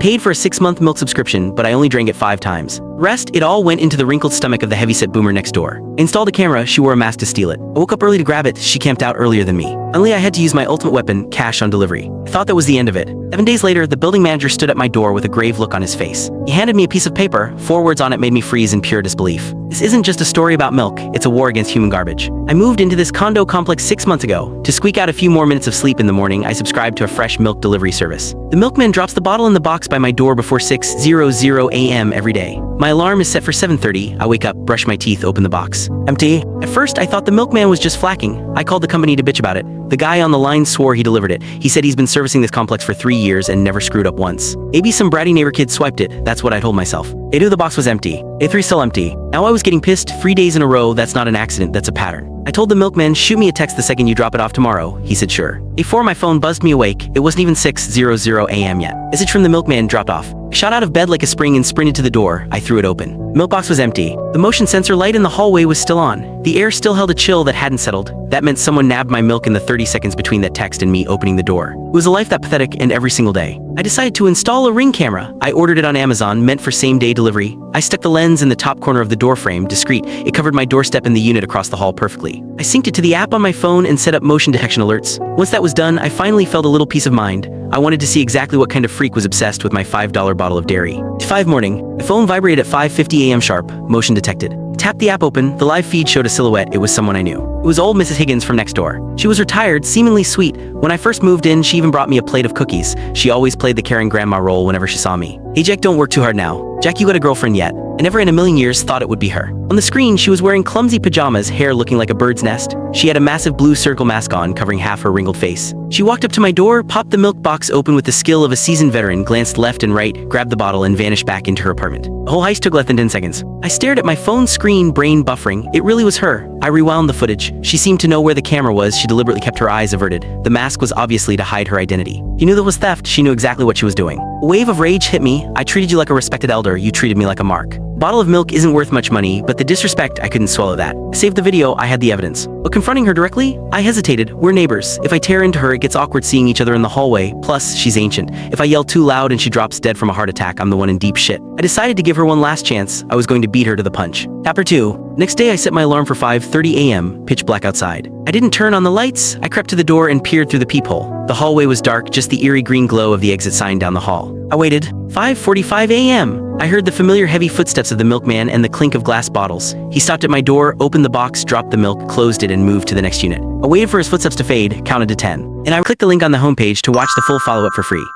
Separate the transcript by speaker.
Speaker 1: paid for a 6-month milk subscription, but I only drank it 5 times. Rest, it all went into the wrinkled stomach of the heavyset boomer next door. I installed a camera, she wore a mask to steal it. I woke up early to grab it, she camped out earlier than me. Finally, I had to use my ultimate weapon, cash on delivery. I thought that was the end of it. 7 days later, the building manager stood at my door with a grave look on his face. He handed me a piece of paper, 4 words on it made me freeze in pure disbelief. This isn't just a story about milk, it's a war against human garbage. I moved into this condo complex 6 months ago. To squeak out a few more minutes of sleep in the morning, I subscribed to a fresh milk delivery service. The milkman drops the bottle in the box by my door before 6:00 a.m. every day. My alarm is set for 7:30. I wake up, brush my teeth, open the box. Empty. At first, I thought the milkman was just flacking. I called the company to bitch about it. The guy on the line swore he delivered it. He said he's been servicing this complex for 3 years and never screwed up once. Maybe some bratty neighbor kid swiped it. That's what I told myself. Day 2, the box was empty. Day 3, still empty. Now I was getting pissed. 3 days in a row. That's not an accident, that's a pattern. I told the milkman, shoot me a text the second you drop it off tomorrow. He said sure. Day 4, my phone buzzed me awake. It wasn't even 6:00 a.m. yet. Message from the milkman dropped off. I shot out of bed like a spring and sprinted to the door. I threw it open. Milk box was empty. The motion sensor light in the hallway was still on. The air still held a chill that hadn't settled. That meant someone nabbed my milk in the 30 seconds between that text and me opening the door. It was a life that pathetic, and every single day. I decided to install a Ring camera. I ordered it on Amazon, meant for same-day delivery. I stuck the lens in the top corner of the door frame, discreet. It covered my doorstep and the unit across the hall perfectly. I synced it to the app on my phone and set up motion detection alerts. Once that was done, I finally felt a little peace of mind. I wanted to see exactly what kind of freak was obsessed with my $5 bottle of dairy. 5 morning. The phone vibrated at 5:50 a.m. sharp. Motion detected. Tapped the app open. The live feed showed a silhouette. It was someone I knew. It was old Mrs. Higgins from next door. She was retired, seemingly sweet. When I first moved in, she even brought me a plate of cookies. She always played the caring grandma role whenever she saw me. Hey Jack, don't work too hard now. Jack, you got a girlfriend yet? I never in a million years thought it would be her. On the screen, she was wearing clumsy pajamas, hair looking like a bird's nest. She had a massive blue circle mask on, covering half her wrinkled face. She walked up to my door, popped the milk box open with the skill of a seasoned veteran, glanced left and right, grabbed the bottle, and vanished back into her apartment. The whole heist took less than 10 seconds. I stared at my phone screen, brain buffering. It really was her. I rewound the footage. She seemed to know where the camera was. She deliberately kept her eyes averted. The mask was obviously to hide her identity. She knew that was theft. She knew exactly what she was doing. A wave of rage hit me. I treated you like a respected elder. You treated me like a mark. Bottle of milk isn't worth much money, but the disrespect, I couldn't swallow that. I saved the video, I had the evidence. But confronting her directly, I hesitated. We're neighbors. If I tear into her, it gets awkward seeing each other in the hallway. Plus, she's ancient. If I yell too loud and she drops dead from a heart attack, I'm the one in deep shit. I decided to give her one last chance. I was going to beat her to the punch. Chapter 2. Next day, I set my alarm for 5:30 a.m., pitch black outside. I didn't turn on the lights. I crept to the door and peered through the peephole. The hallway was dark, just the eerie green glow of the exit sign down the hall. I waited. 5:45 a.m. I heard the familiar heavy footsteps of the milkman and the clink of glass bottles. He stopped at my door, opened the box, dropped the milk, closed it, and moved to the next unit. I waited for his footsteps to fade, counted to 10. And I clicked the link on the homepage to watch the full follow-up for free.